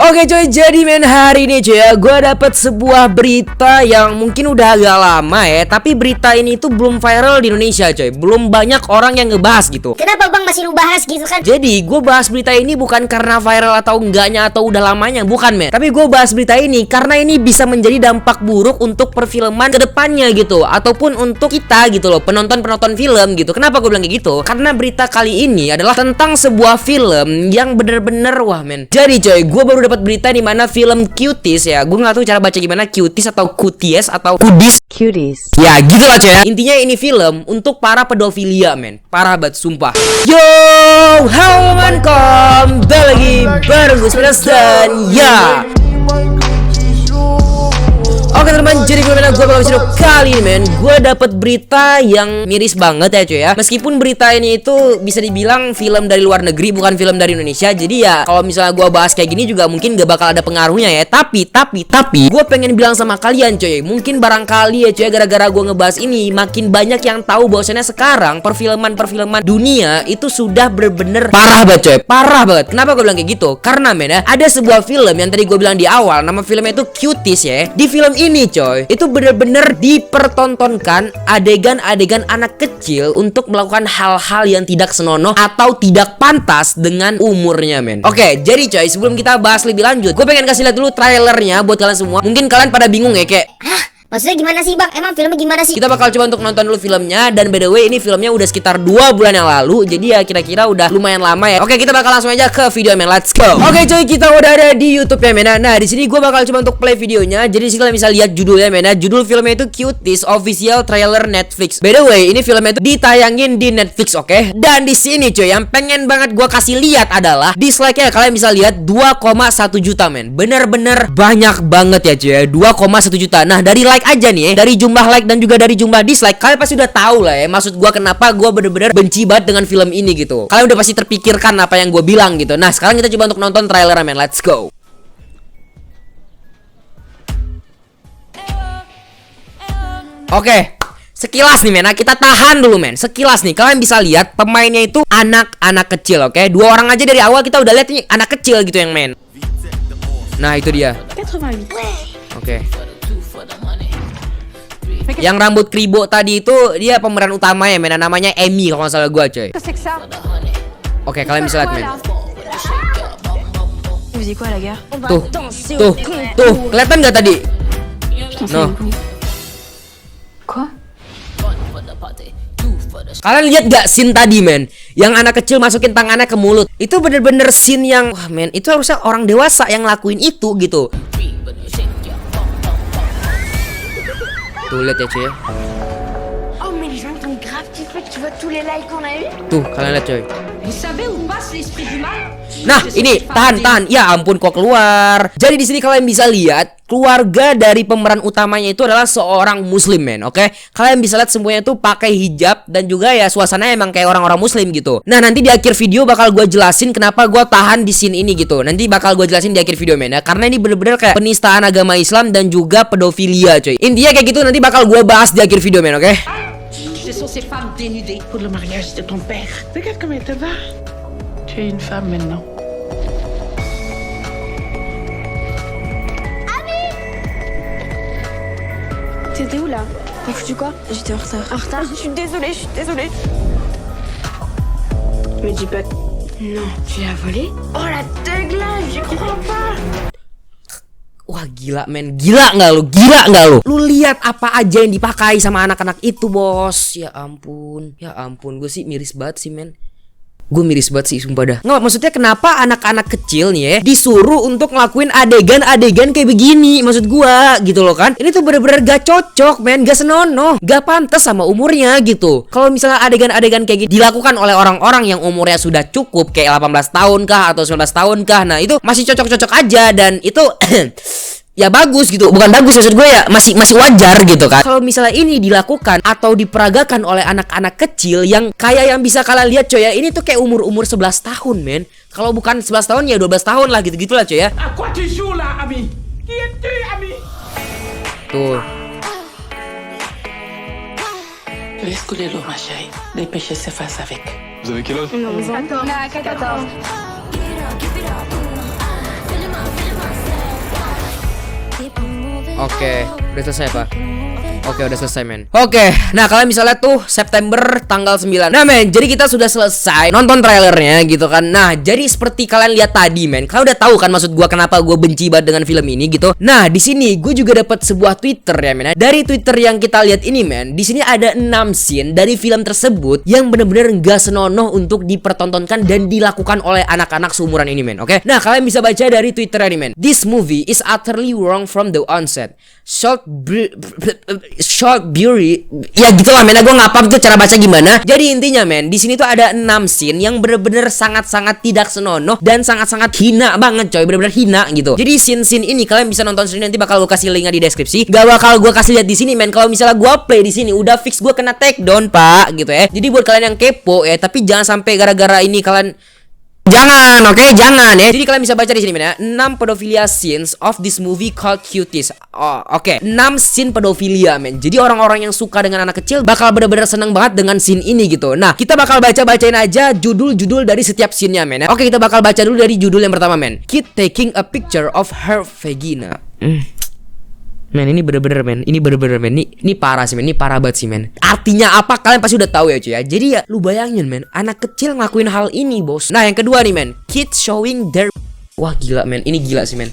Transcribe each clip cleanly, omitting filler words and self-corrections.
Oke coy, jadi men hari ini coy ya, gue dapet sebuah berita yang mungkin udah agak lama ya, tapi berita ini tuh belum viral di Indonesia coy. Belum banyak orang yang ngebahas gitu. Kenapa bang masih lu bahas gitu kan? Jadi gue bahas berita ini bukan karena viral atau enggaknya atau udah lamanya, bukan men. Tapi gue bahas berita ini karena ini bisa menjadi dampak buruk untuk perfilman kedepannya gitu, ataupun untuk kita gitu loh, penonton-penonton film gitu. Kenapa gue bilang kayak gitu? Karena berita kali ini adalah tentang sebuah film yang bener-bener wah men. Jadi coy, gue baru dapat berita di mana film Cuties ya. Gue nggak tahu cara baca gimana, Cuties atau Cuties atau Kudis. Cuties. Ya gitu lah coy ya. Intinya ini film untuk para pedofilia men. Parah banget sumpah. Yo, halo mankom, lagi bareng gue Spiras dan ya. Oke teman-teman, jadi gimana gue bakal video kali ini men. Gue dapet berita yang miris banget ya cuy ya. Meskipun berita ini itu bisa dibilang film dari luar negeri, bukan film dari Indonesia. Jadi ya kalau misalnya gue bahas kayak gini juga mungkin gak bakal ada pengaruhnya ya. Tapi gue pengen bilang sama kalian cuy, mungkin barangkali ya cuy, gara-gara gue ngebahas ini makin banyak yang tahu bahwasannya sekarang perfilman dunia itu sudah bener-bener parah banget coy. Parah banget. Kenapa gue bilang kayak gitu? Karena men ya, ada sebuah film yang tadi gue bilang di awal, nama filmnya itu Cuties ya. Di film ini coy, itu bener-bener dipertontonkan adegan-adegan anak kecil untuk melakukan hal-hal yang tidak senonoh atau tidak pantas dengan umurnya men. Oke, jadi coy, sebelum kita bahas lebih lanjut, gue pengen kasih lihat dulu trailernya buat kalian semua. Mungkin kalian pada bingung ya kayak, Maksudnya gimana sih bang? Emang filmnya gimana sih? kita bakal coba untuk nonton dulu filmnya. Dan by the way ini filmnya udah sekitar 2 bulan yang lalu. Jadi ya kira-kira udah lumayan lama ya. Oke, kita bakal langsung aja ke video men. Let's go. Oke coy, kita udah ada di YouTube ya men. Nah di sini gue bakal coba untuk play videonya. Jadi sih kalian bisa lihat judulnya men. Judul filmnya itu Cuties Official Trailer Netflix. By the way ini filmnya itu ditayangin di Netflix, oke? Dan di sini coy, yang pengen banget gue kasih lihat adalah dislike-nya. Kalian bisa lihat 2,1 juta men. Bener-bener banyak banget ya cuy ya, 2,1 juta. Nah dari like aja nih ya, dari jumlah like dan juga dari jumlah dislike, kalian pasti udah tahu lah ya maksud gua kenapa gua bener-bener benci banget dengan film ini gitu. Kalian udah pasti terpikirkan apa yang gua bilang gitu. Nah sekarang kita coba untuk nonton trailer men. Let's go. Oke, sekilas nih men, nah kita tahan dulu men. Sekilas nih kalian bisa lihat pemainnya itu anak-anak kecil, oke? 2 orang aja dari awal kita udah lihat nih anak kecil gitu yang main. Nah itu dia. Oke. Yang rambut kribo tadi itu dia pemeran utama ya men, namanya Amy kalau nggak salah gua coy. Oke, kalian bisa lihat men. Tuh, kelihatan nggak tadi? No. Kalian lihat gak scene tadi men, yang anak kecil masukin tangannya ke mulut? Itu bener-bener scene yang wah men, itu harusnya orang dewasa yang ngelakuin itu gitu. Tuh lihat ya cuy ya. Oh mais les gens ils t'ont grave kiffé, tu vois tous les likes qu'on a eu. Tuh kalian lihat coy. Vous savez où passe l'esprit du mal? Nah ini tahan. Ya ampun kok keluar. Jadi di sini kalian bisa lihat keluarga dari pemeran utamanya itu adalah seorang muslim men, oke? Kalian bisa lihat semuanya tuh pakai hijab dan juga ya suasananya emang kayak orang-orang muslim gitu. Nah nanti di akhir video bakal gue jelasin kenapa gue tahan di scene ini gitu. Nanti bakal gue jelasin di akhir video men ya, karena ini bener-bener kayak penistaan agama Islam dan juga pedofilia coy. Intinya kayak gitu, nanti bakal gue bahas di akhir video men, oke? Ce sont ces femmes dénudées pour le mariage de ton père. Regarde comme elle te va. Tu es une femme maintenant. T'étais où là? T'as foutu quoi? J'étais en retard. En retard? Je suis désolée. Me dis pas. Non, tu l'as volé? Oh la teugla, j'y crois pas. Wah gila men, gila nggak lu? Lu lihat apa aja yang dipakai sama anak-anak itu bos. Ya ampun, gue sih miris banget sih men. Gue miris banget sih sumpah dah. Nggak, maksudnya kenapa anak-anak kecil nih ya disuruh untuk ngelakuin adegan-adegan kayak begini, maksud gua gitu loh kan. Ini tuh bener-bener gak cocok men, gak senonoh, gak pantas sama umurnya gitu. Kalau misalnya adegan-adegan kayak gitu dilakukan oleh orang-orang yang umurnya sudah cukup kayak 18 tahun kah atau 19 tahun kah, nah itu masih cocok-cocok aja dan itu ya bagus gitu, bukan bagus maksud gue ya, masih wajar gitu kan. Kalau misalnya ini dilakukan atau diperagakan oleh anak-anak kecil yang kayak yang bisa kalian lihat coy ya, ini tuh kayak umur 11 tahun men. Kalau bukan 11 tahun ya 12 tahun lah gitu lah coy ya. À quoi tu joues là, ami? Qui es-tu, ami? Tuh. Laisse couler l'eau, ma chérie. Les péchés s'effacent avec. Vous avez quel âge? Non, 14. Oke, udah selesai Pak. Oke, udah selesai men. Oke, nah kalian misalnya tuh September tanggal 9. Nah men, jadi kita sudah selesai nonton trailernya gitu kan. Nah, jadi seperti kalian lihat tadi men, kalian udah tahu kan maksud gua kenapa gua benci banget dengan film ini gitu. Nah, di sini gue juga dapat sebuah Twitter ya men. Dari Twitter yang kita lihat ini men, di sini ada 6 scene dari film tersebut yang bener-bener gak senonoh untuk dipertontonkan dan dilakukan oleh anak-anak seumuran ini men. Oke. Nah, kalian bisa baca dari Twitter ini men. This movie is utterly wrong from the onset. Short beauty, ya gitulah men, gue nggak paham tuh cara baca gimana. Jadi intinya men, di sini tuh ada 6 scene yang bener-bener sangat-sangat tidak senonoh dan sangat-sangat hina banget coy, bener-bener hina gitu. Jadi scene-scene ini kalian bisa nonton sendiri, nanti bakal gue kasih linknya di deskripsi. Gak bakal gue kasih lihat di sini men. Kalau misalnya gue play di sini udah fix gue kena take down pak gitu ya. Jadi buat kalian yang kepo ya, tapi jangan sampai gara-gara ini kalian jangan, oke, jangan ya. Jadi kalian bisa baca di sini men ya. 6 pedophilia scenes of this movie called Cuties. Oh, oke. 6 scene pedophilia men. Jadi orang-orang yang suka dengan anak kecil bakal bener-bener seneng banget dengan scene ini gitu. Nah, kita bakal bacain aja judul-judul dari setiap scene-nya men ya. Oke, kita bakal baca dulu dari judul yang pertama men. Kid taking a picture of her vagina. Men, ini bener-bener men. Ini bener-bener men. Ini parah sih men. Ini parah banget sih men. Artinya apa kalian pasti udah tahu ya cuy ya. Jadi ya lu bayangin men, anak kecil ngelakuin hal ini bos. Nah, yang kedua nih men, kids showing their. Wah gila men. Ini gila sih men.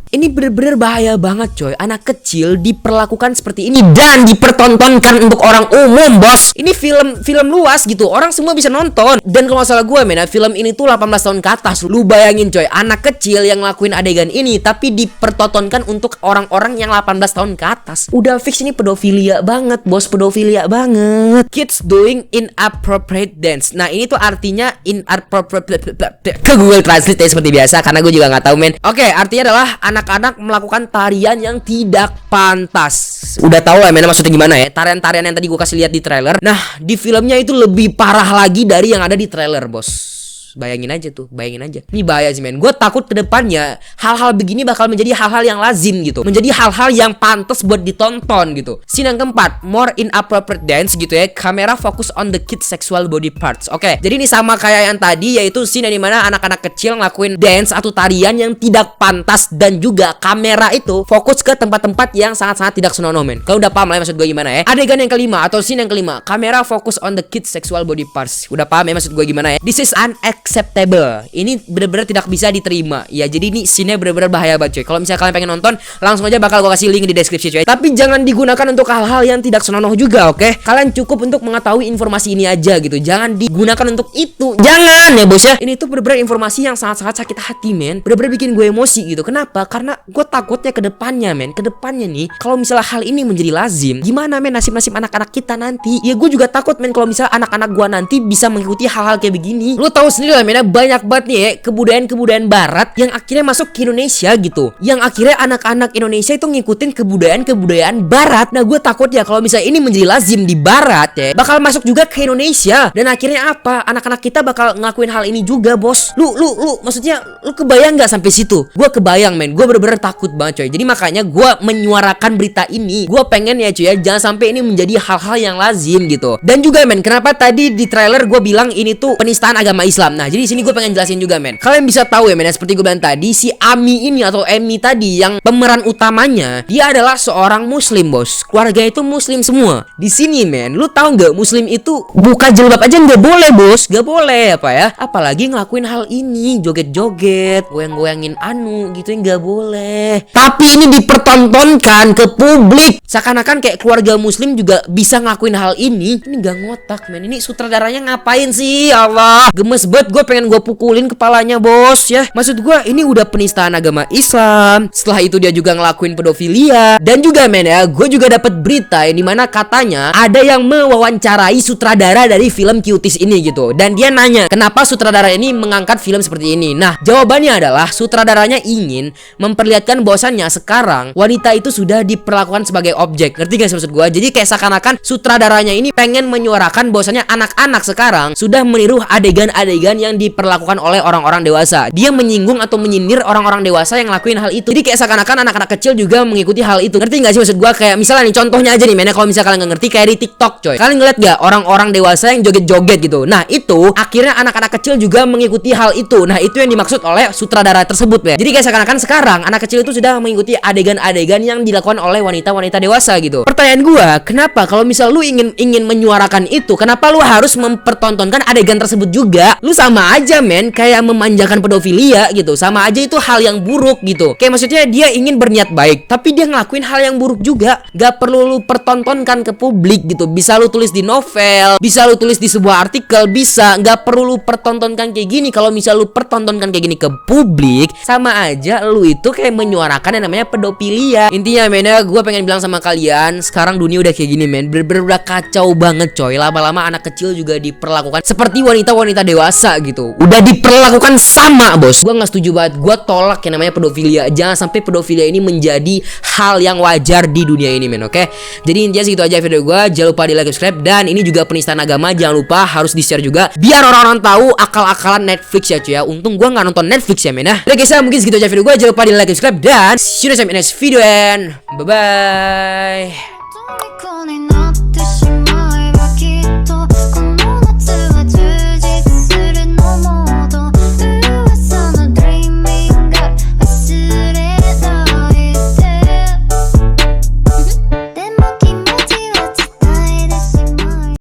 Ini bener-bener bahaya banget coy. Anak kecil diperlakukan seperti ini dan dipertontonkan untuk orang umum bos. Ini film luas gitu, orang semua bisa nonton. Dan kalau masalah gue men, film ini tuh 18 tahun ke atas. Lu bayangin coy, anak kecil yang ngelakuin adegan ini tapi dipertontonkan untuk orang-orang yang 18 tahun ke atas. Udah fix ini pedofilia banget bos, pedofilia banget. Kids doing inappropriate dance. Nah ini tuh artinya inappropriate. Ke Google Translate ya seperti biasa karena gue juga nggak tahu men. Oke, artinya adalah anak-anak melakukan tarian yang tidak pantas. Udah tahu lah men maksudnya gimana ya. Tarian-tarian yang tadi gue kasih lihat di trailer. Nah di filmnya itu lebih parah lagi dari yang ada di trailer bos. Bayangin aja tuh, bayangin aja. Ini bahaya sih men. Gue takut kedepannya hal-hal begini bakal menjadi hal-hal yang lazim gitu, menjadi hal-hal yang pantas buat ditonton gitu. Scene yang keempat, more inappropriate dance gitu ya. Kamera fokus on the kids sexual body parts. Oke, jadi ini sama kayak yang tadi, yaitu scene yang dimana anak-anak kecil ngelakuin dance atau tarian yang tidak pantas. Dan juga kamera itu fokus ke tempat-tempat yang sangat-sangat tidak senonoh men. Kalau udah paham lah ya maksud gue gimana ya. Adegan yang kelima atau scene yang kelima, kamera fokus on the kids sexual body parts. Udah paham ya maksud gue gimana ya. This is unacceptable. Ini bener-bener tidak bisa diterima. Ya jadi ini scene-nya bener-bener bahaya banget coy. Kalau misalnya kalian pengen nonton, langsung aja bakal gue kasih link di deskripsi coy. Tapi jangan digunakan untuk hal-hal yang tidak senonoh juga, oke? Kalian cukup untuk mengetahui informasi ini aja gitu. Jangan digunakan untuk itu. Jangan ya bos ya. Ini tuh bener-bener informasi yang sangat-sangat sakit hati men. Bener-bener bikin gue emosi gitu. Kenapa? Karena gue takutnya ke depannya men. Ke depannya nih, kalau misalnya hal ini menjadi lazim, gimana men nasib-nasib anak-anak kita nanti? Ya gue juga takut men kalau misalnya anak-anak gue nanti bisa mengikuti hal-hal kayak begini. Lu tahu sendiri lah men, banyak banget nih ya kebudayaan-kebudayaan barat yang akhirnya masuk ke Indonesia gitu. Yang akhirnya anak-anak Indonesia itu ngikutin kebudayaan-kebudayaan barat. Nah gue takut ya kalau misalnya ini menjadi lazim di barat ya, bakal masuk juga ke Indonesia. Dan akhirnya apa? Anak-anak kita bakal ngelakuin hal ini juga bos. Lu maksudnya lu kebayang nggak sampai situ? Gue kebayang men. Gue bener-bener takut banget coy. Jadi makanya gue menyuarakan berita ini. Gue pengen ya cuy ya, jangan sampai ini menjadi hal-hal yang lazim gitu. Dan juga men, kenapa tadi di trailer gue bilang ini tuh penistaan agama Islam. Nah jadi di sini gue pengen jelasin juga men. Kalian bisa tahu ya men, seperti gue bilang tadi, si Ami ini atau Emi tadi yang pemeran utamanya, dia adalah seorang muslim bos. Keluarga itu muslim semua. Di sini men, lu tahu nggak muslim itu buka jilbab aja nggak boleh bos, nggak boleh apa ya? Apalagi ngelakuin hal ini, joget-joget, goyang-goyangin anu gitu, nggak boleh. Tapi ini dipertontonkan ke publik, seakan-akan kayak keluarga muslim juga bisa ngelakuin hal ini. Ini nggak ngotak men. Ini sutradaranya ngapain sih? Ya Allah, gemes banget. Gue pengen gue pukulin kepalanya bos ya. Maksud gue ini udah penistaan agama Islam. Setelah itu dia juga ngelakuin pedofilia. Dan juga men ya, gue juga dapat berita yang dimana katanya ada yang mewawancarai sutradara dari film Cuties ini gitu. Dan dia nanya kenapa sutradara ini mengangkat film seperti ini. Nah jawabannya adalah sutradaranya ingin memperlihatkan bahwasannya sekarang wanita itu sudah diperlakukan sebagai objek. Ngerti gak sih maksud gue? Jadi kayak seakan-akan sutradaranya ini pengen menyuarakan bahwasannya anak-anak sekarang sudah meniru adegan-adegan yang diperlakukan oleh orang-orang dewasa. Dia menyinggung atau menyindir orang-orang dewasa yang ngelakuin hal itu. Jadi kayak seakan-akan anak-anak kecil juga mengikuti hal itu. Ngerti gak sih maksud gua? Kayak misalnya nih contohnya aja nih, kalau misalnya kalian gak ngerti, kayak di TikTok coy. Kalian ngeliat gak orang-orang dewasa yang joget-joget gitu? Nah itu akhirnya anak-anak kecil juga mengikuti hal itu. Nah itu yang dimaksud oleh sutradara tersebut ya. Jadi kayak seakan-akan sekarang anak kecil itu sudah mengikuti adegan-adegan yang dilakukan oleh wanita-wanita dewasa gitu. Pertanyaan gua, kenapa kalau misal lu ingin menyuarakan itu, kenapa lu harus mempertontonkan adegan tersebut juga? Lu sama aja men, kayak memanjakan pedofilia gitu. Sama aja itu hal yang buruk gitu. Kayak maksudnya dia ingin berniat baik, tapi dia ngelakuin hal yang buruk juga. Gak perlu lu pertontonkan ke publik gitu. Bisa lu tulis di novel, bisa lu tulis di sebuah artikel, bisa. Gak perlu lu pertontonkan kayak gini. Kalau misal lu pertontonkan kayak gini ke publik, sama aja lu itu kayak menyuarakan yang namanya pedofilia. Intinya men ya, gue pengen bilang sama kalian, sekarang dunia udah kayak gini men, bener-bener udah kacau banget coy. Lama-lama anak kecil juga diperlakukan seperti wanita-wanita dewasa gitu. Udah diperlakukan sama bos. Gue gak setuju banget. Gue tolak yang namanya pedofilia. Jangan sampai pedofilia ini menjadi hal yang wajar di dunia ini men, oke? Jadi intinya segitu aja video gue. Jangan lupa di like, subscribe, dan ini juga penistaan agama. Jangan lupa harus di share juga biar orang-orang tahu akal-akalan Netflix ya cuy ya. Untung gue gak nonton Netflix ya men ya. Oke guys ya, mungkin segitu aja video gue. Jangan lupa di like, subscribe, dan see you next video and bye bye.